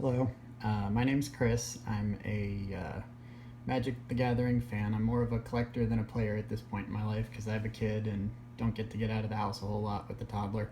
Hello, my name's Chris. I'm a Magic the Gathering fan. I'm more of a collector than a player at this point in my life because I have a kid and don't get to get out of the house a whole lot with a toddler.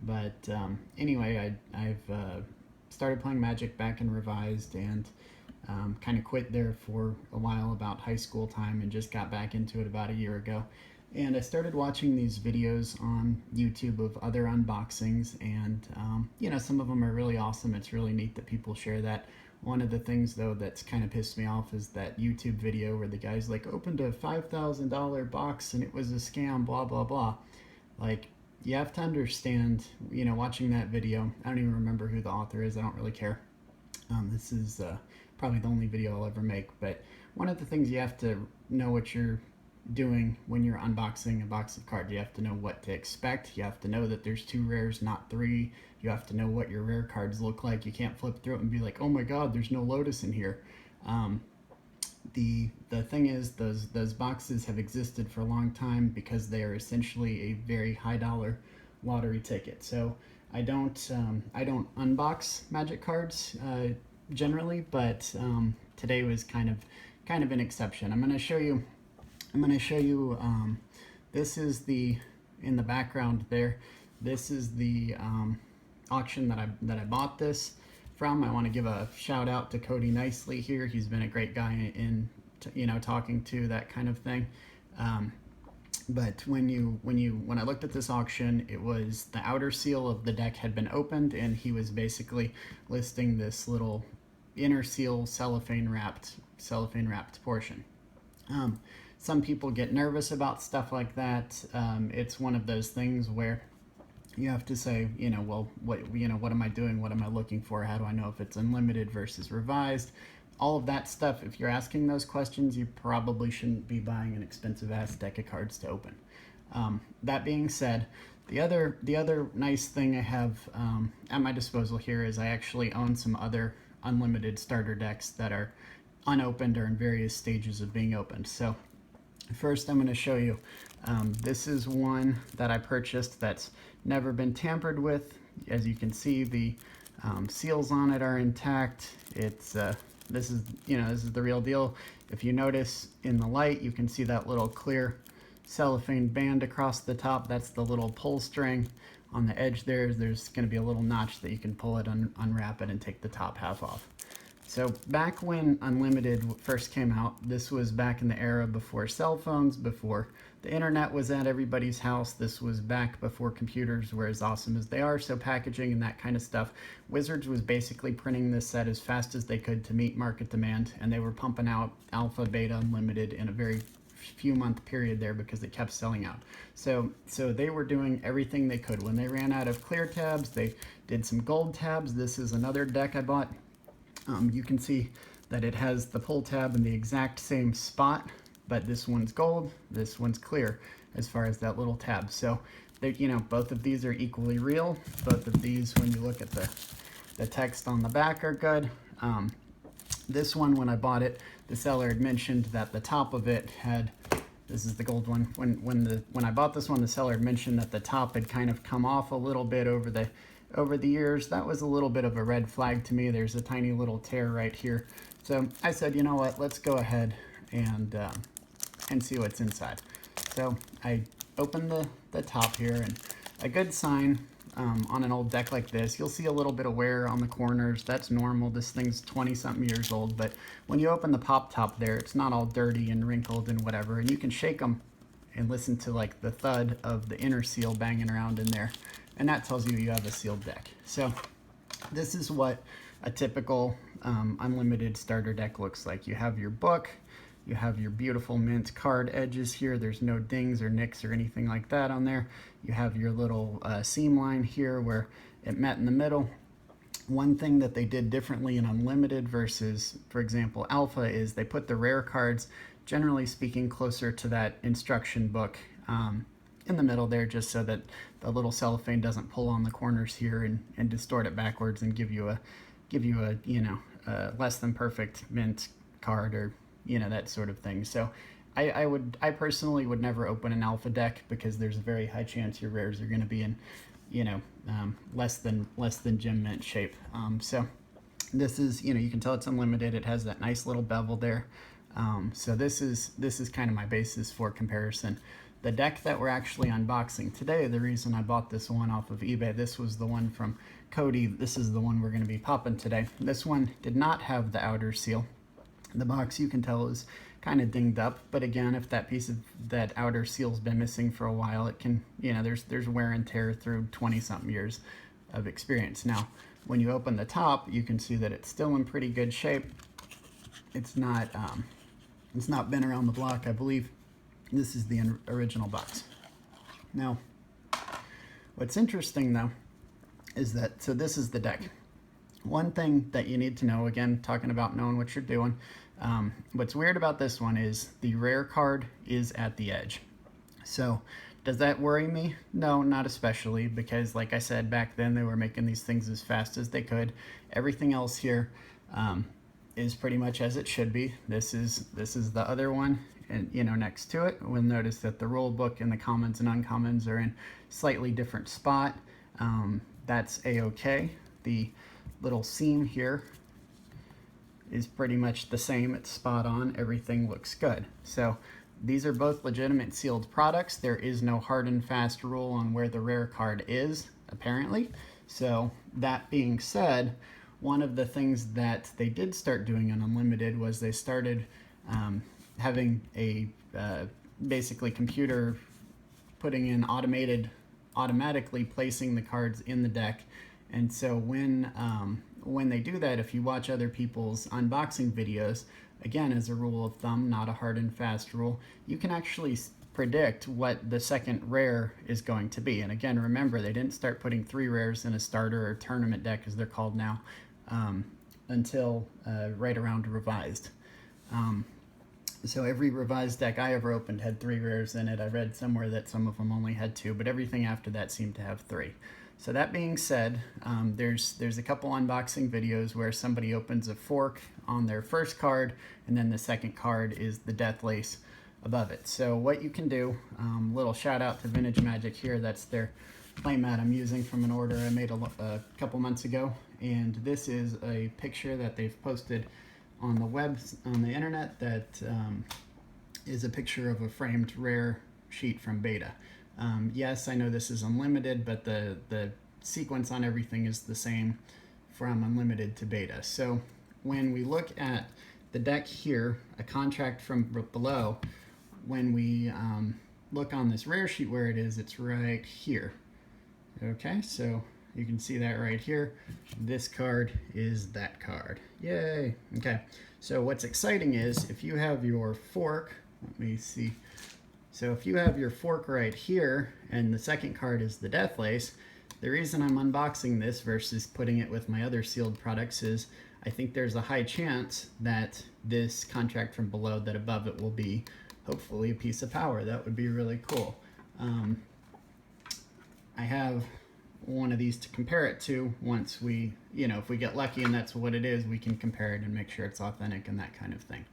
But anyway, I've started playing Magic back in Revised and kind of quit there for a while about high school time and just got back into it about a year ago. And I started watching these videos on YouTube of other unboxings, and some of them are really awesome. It's really neat that people share that. One of the things, though, that's kind of pissed me off is that YouTube video where the guy's like, opened a $5,000 box and it was a scam, blah, blah, blah. Like, you have to understand, watching that video, I don't even remember who the author is, I don't really care. This is probably the only video I'll ever make, but one of the things you have to know what you're doing when you're unboxing a box of cards. You have to know what to expect. You have to know that there's 2 rares, not 3. You have to know what your rare cards look like. You can't flip through it and be like, oh my god, there's no Lotus in here. The thing is, those boxes have existed for a long time because they are essentially a very high dollar lottery ticket. So I don't unbox Magic cards generally, but today was kind of an exception. I'm going to show you. This is in the background there. This is the auction that I bought this from. I want to give a shout out to Cody Nicely here. He's been a great guy in talking to that kind of thing. But when I looked at this auction, it was the outer seal of the deck had been opened, and he was basically listing this little inner seal cellophane wrapped portion. Some people get nervous about stuff like that. It's one of those things where you have to say, well, what am I doing? What am I looking for? How do I know if it's unlimited versus revised? All of that stuff. If you're asking those questions, you probably shouldn't be buying an expensive ass deck of cards to open. That being said, the other nice thing I have at my disposal here is I actually own some other unlimited starter decks that are unopened or in various stages of being opened. So first I'm going to show you, this is one that I purchased that's never been tampered with. As you can see, the seals on it are intact. It's this is the real deal. If you notice in the light, you can see that little clear cellophane band across the top. That's the little pull string. On the edge there's going to be a little notch that you can pull it, unwrap it, and take the top half off. So back when Unlimited first came out, this was back in the era before cell phones, before the internet was at everybody's house. This was back before computers were as awesome as they are, so packaging and that kind of stuff. Wizards was basically printing this set as fast as they could to meet market demand, and they were pumping out alpha, beta, Unlimited in a very few month period there because it kept selling out. So they were doing everything they could. When they ran out of clear tabs, they did some gold tabs. This is another deck I bought. You can see that it has the pull tab in the exact same spot, but this one's gold, this one's clear as far as that little tab. So both of these are equally real. Both of these, when you look at the text on the back, are good. This one, when I bought it, the seller had mentioned that the top of it had, this is the gold one, when I bought this one, the seller had mentioned that the top had kind of come off a little bit over the years. That was a little bit of a red flag to me. There's a tiny little tear right here. So I said, you know what, let's go ahead and see what's inside. So I opened the top here, and a good sign on an old deck like this, you'll see a little bit of wear on the corners. That's normal. This thing's 20-something years old, but when you open the pop top there, it's not all dirty and wrinkled and whatever, and you can shake them and listen to like the thud of the inner seal banging around in there, and that tells you have a sealed deck. So this is what a typical unlimited starter deck looks like. You have your book, you have your beautiful mint card edges here. There's no dings or nicks or anything like that on there. You have your little seam line here where it met in the middle. One thing that they did differently in Unlimited versus, for example, Alpha, is they put the rare cards, generally speaking, closer to that instruction book in the middle there, just so that the little cellophane doesn't pull on the corners here and distort it backwards and give you a less than perfect mint card, or that sort of thing. So I personally would never open an alpha deck because there's a very high chance your rares are going to be in less than gem mint shape. So This is, you know, you can tell it's unlimited. It has that nice little bevel there. So this is kind of my basis for comparison. The deck that we're actually unboxing today, the reason I bought this one off of eBay, this was the one from Cody. This is the one we're going to be popping today. This one did not have the outer seal. The box, you can tell, is kind of dinged up, but again, if that piece of that outer seal's been missing for a while, it can, you know, there's wear and tear through 20-something years of experience. Now, when you open the top, you can see that it's still in pretty good shape. It's not been around the block. I believe this is the original box. Now, what's interesting though is that, so this is the deck. One thing that you need to know, again, talking about knowing what you're doing, what's weird about this one is the rare card is at the edge. So does that worry me? No, not especially, because like I said, back then they were making these things as fast as they could. Everything else here is pretty much as it should be. This is the other one, and you know, next to it, we'll notice that the rule book and the commons and uncommons are in slightly different spot. That's a-okay. The little seam here is pretty much the same. It's spot on. Everything looks good. So these are both legitimate sealed products. There is no hard and fast rule on where the rare card is, apparently. So that being said, one of the things that they did start doing on Unlimited was they started having a basically computer putting in automatically placing the cards in the deck. And so when they do that, if you watch other people's unboxing videos, again, as a rule of thumb, not a hard and fast rule, you can actually predict what the second rare is going to be. And again, remember, they didn't start putting 3 rares in a starter or tournament deck, as they're called now, until right around Revised. So every Revised deck I ever opened had 3 rares in it. I read somewhere that some of them only had 2, but everything after that seemed to have 3. So that being said, there's a couple unboxing videos where somebody opens a fork on their first card, and then the second card is the Death Lace above it. So what you can do, little shout out to Vintage Magic here, that's their playmat I'm using from an order I made a couple months ago, and this is a picture that they've posted on the internet that is a picture of a framed rare sheet from beta. Yes, I know this is unlimited, but the sequence on everything is the same from unlimited to beta. So when we look at the deck here, a contract from below, when we look on this rare sheet where it is, it's right here. Okay, so you can see that right here. This card is that card. Yay! Okay, so what's exciting is if you have your fork, let me see. So if you have your fork right here and the second card is the Death Lace, the reason I'm unboxing this versus putting it with my other sealed products is I think there's a high chance that this contract from below that above it will be hopefully a piece of power. That would be really cool. I have one of these to compare it to once we, you know, if we get lucky and that's what it is, we can compare it and make sure it's authentic and that kind of thing.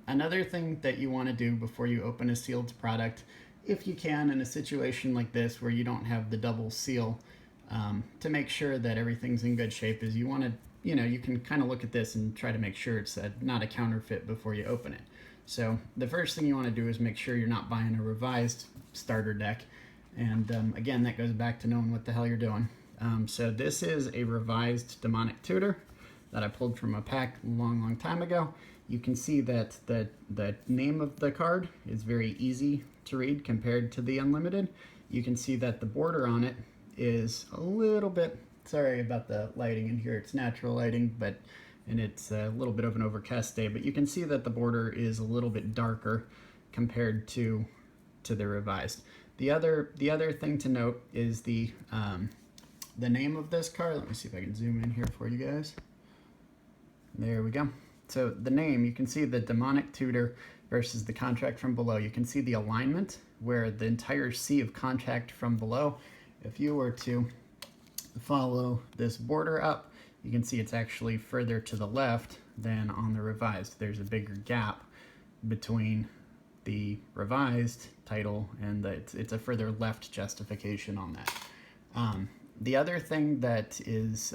Another thing that you want to do before you open a sealed product, if you can in a situation like this where you don't have the double seal, to make sure that everything's in good shape, is you want to, you know, you can kind of look at this and try to make sure it's not a counterfeit before you open it. So the first thing you want to do is make sure you're not buying a revised starter deck. And again, that goes back to knowing what the hell you're doing. So this is a revised Demonic Tutor that I pulled from a pack a long time ago. You can see that the name of the card is very easy to read compared to the Unlimited. You can see that the border on it is a little bit, sorry about the lighting in here, it's natural lighting, and it's a little bit of an overcast day, but you can see that the border is a little bit darker compared to the Revised. The other thing to note is the name of this card. Let me see if I can zoom in here for you guys. There we go. So the name, you can see the Demonic Tutor versus the contract from below. You can see the alignment where the entire sea of contract from below, if you were to follow this border up, you can see it's actually further to the left than on the Revised. There's a bigger gap between the Revised title and it's a further left justification on that. The other thing that is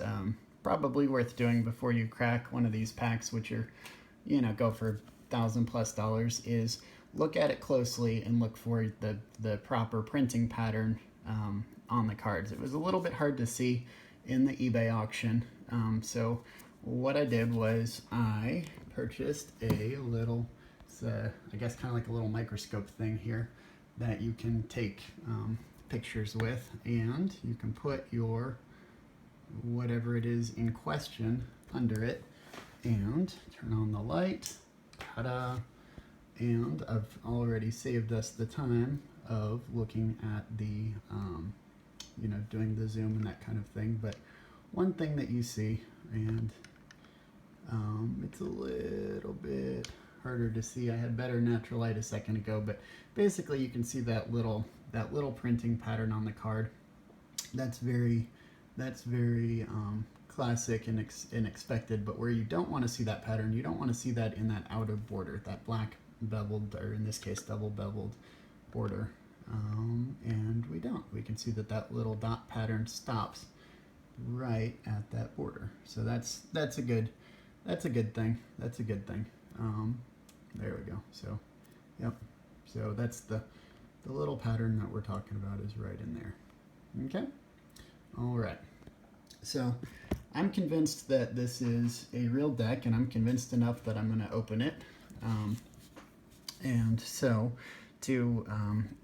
probably worth doing before you crack one of these packs, which are, you know, go for $1,000+ is look at it closely and look for the proper printing pattern on the cards. It was a little bit hard to see in the eBay auction, so what I did was I purchased a little, I guess kind of like a little microscope thing here that you can take pictures with, and you can put your whatever it is in question under it and turn on the light. Ta-da! And I've already saved us the time of looking at the, you know, doing the zoom and that kind of thing. But one thing that you see, and it's a little bit harder to see. I had better natural light a second ago, but basically you can see that little printing pattern on the card. That's very classic and expected. But where you don't want to see that pattern, you don't want to see that in that outer border, that black beveled, or in this case double beveled border, and we don't. We can see that little dot pattern stops right at that border. So that's a good thing. That's a good thing. There we go. So, yep. So that's the little pattern that we're talking about is right in there. Okay. All right. So I'm convinced that this is a real deck, and I'm convinced enough that I'm going to open it. And so to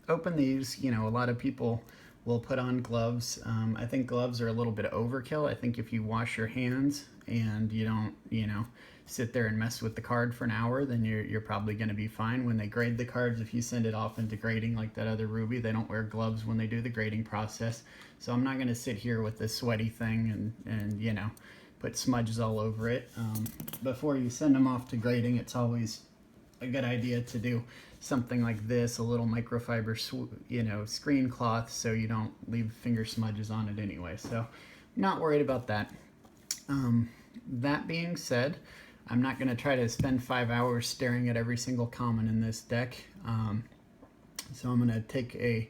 open these, you know, a lot of people will put on gloves. I think gloves are a little bit overkill. I think if you wash your hands and you don't, you know, sit there and mess with the card for an hour, then you're probably going to be fine. When they grade the cards, if you send it off into grading like that other Ruby, they don't wear gloves when they do the grading process. So I'm not going to sit here with this sweaty thing and you know, put smudges all over it. Before you send them off to grading, it's always a good idea to do something like this, a little microfiber, you know, screen cloth, so you don't leave finger smudges on it anyway. So not worried about that. That being said, I'm not going to try to spend 5 hours staring at every single common in this deck. So I'm going to take a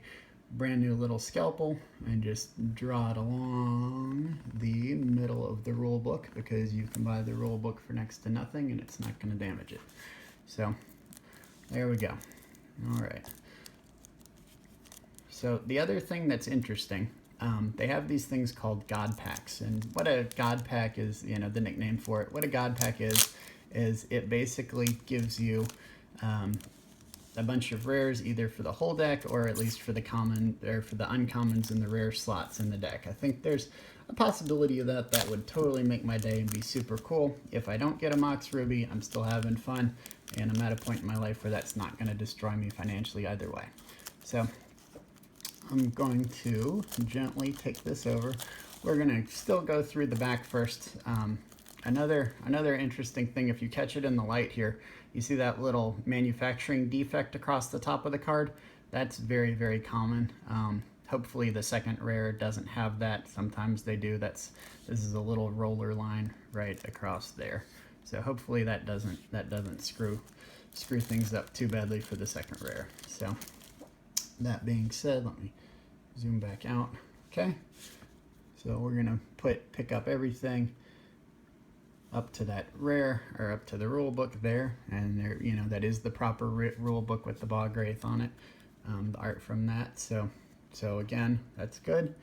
brand new little scalpel and just draw it along the middle of the rule book, because you can buy the rule book for next to nothing and it's not going to damage it. So there we go. All right. So the other thing that's interesting, they have these things called God packs, and what a God pack is, you know, the nickname for it. What a God pack is it basically gives you a bunch of rares, either for the whole deck or at least for the common or for the uncommons and the rare slots in the deck. I think there's a possibility of that would totally make my day and be super cool. If I don't get a Mox Ruby, I'm still having fun, and I'm at a point in my life where that's not going to destroy me financially either way. So I'm going to gently take this over. We're going to still go through the back first. Another interesting thing, if you catch it in the light here, you see that little manufacturing defect across the top of the card? That's very, very common. Hopefully the second rare doesn't have that. Sometimes they do. This is a little roller line right across there. So hopefully that doesn't screw things up too badly for the second rare. So that being said, let me zoom back out. Okay. So we're gonna pick up everything up to that rare, or up to the rule book there, and there, you know, that is the proper rule book with the bog wraith on it, the art from that. So again, that's good.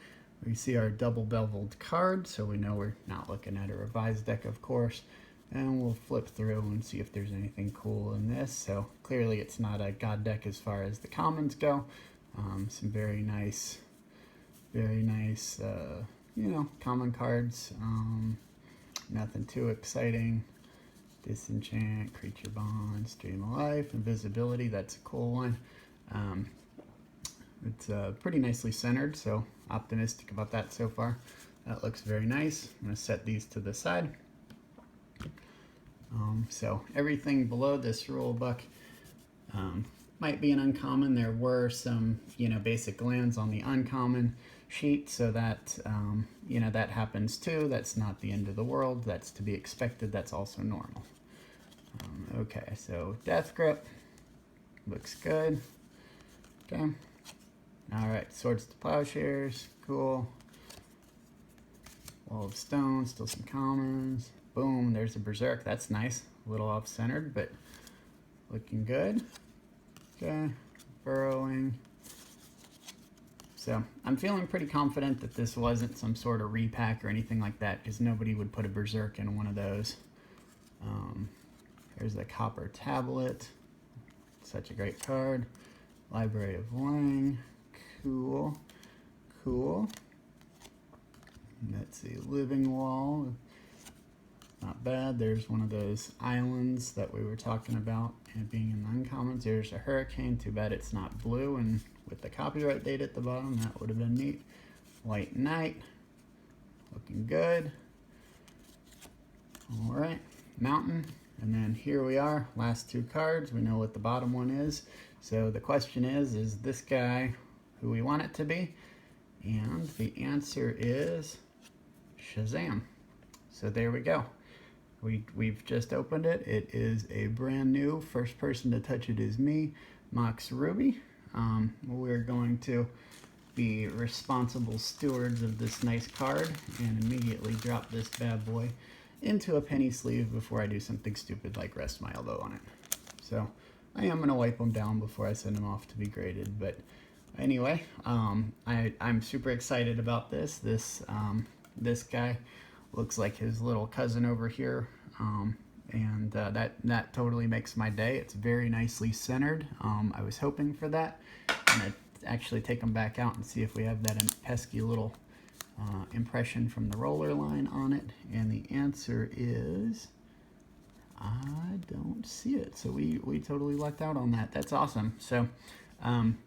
We see our double beveled card, so we know we're not looking at a revised deck, of course. And we'll flip through and see if there's anything cool in this. So clearly it's not a god deck as far as the commons go. Some very nice, you know, common cards. Nothing too exciting. Disenchant, Creature Bond, Stream of Life, Invisibility, that's a cool one. It's pretty nicely centered, so optimistic about that so far. That looks very nice. I'm going to set these to the side. So everything below this rule book might be an uncommon. There were some, you know, basic lands on the uncommon sheet, so that, you know, that happens too. That's not the end of the world. That's to be expected. That's also normal. Okay, so Death Grip looks good. Okay. All right, Swords to Plowshares, cool. Wall of Stone, still some commons. Boom, there's a Berserk. That's nice. A little off-centered, but looking good. Okay, burrowing. So I'm feeling pretty confident that this wasn't some sort of repack or anything like that, because nobody would put a Berserk in one of those. There's the Copper Tablet. Such a great card. Library of Lang. Cool. Cool. Let's see, Living Wall. Not bad. There's one of those islands that we were talking about and being in the uncommons. There's a Hurricane. Too bad it's not blue, and with the copyright date at the bottom, that would have been neat. White Knight. Looking good. All right, Mountain. And then here we are, last two cards. We know what the bottom one is. So the question is this guy who we want it to be? And the answer is Shazam. So there we go. We've just opened it. It is a brand new, first person to touch it is me, Mox Ruby. We're going to be responsible stewards of this nice card and immediately drop this bad boy into a penny sleeve before I do something stupid like rest my elbow on it. So I am going to wipe them down before I send them off to be graded. But anyway, I'm super excited about this. This guy looks like his little cousin over here, and that totally makes my day. It's very nicely centered. I was hoping for that. I'm going to actually take them back out and see if we have that pesky little impression from the roller line on it, and the answer is I don't see it. So we totally lucked out on that. That's awesome. So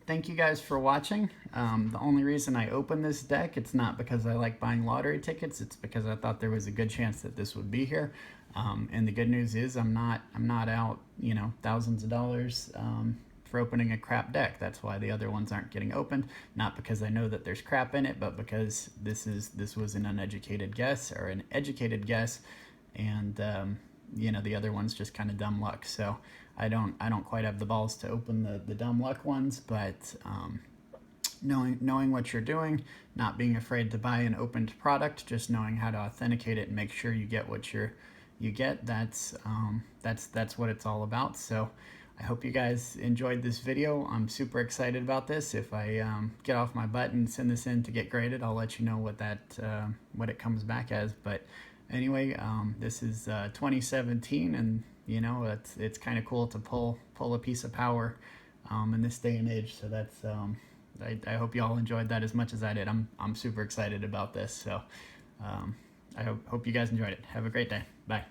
thank you guys for watching. The only reason I opened this deck, it's not because I like buying lottery tickets, it's because I thought there was a good chance that this would be here. And the good news is I'm not out, you know, thousands of dollars for opening a crap deck. That's why the other ones aren't getting opened. Not because I know that there's crap in it, but because this was an uneducated guess, or an educated guess, and you know, the other one's just kind of dumb luck. So I don't quite have the balls to open the dumb luck ones, but knowing what you're doing, not being afraid to buy an opened product, just knowing how to authenticate it and make sure you get what you get, that's what it's all about. So I hope you guys enjoyed this video. I'm super excited about this. If I get off my butt and send this in to get graded, I'll let you know what it comes back as. But anyway, this is 2017, and you know, it's kind of cool to pull a piece of power in this day and age. So that's I hope you all enjoyed that as much as I did. I'm super excited about this. So I hope you guys enjoyed it. Have a great day. Bye.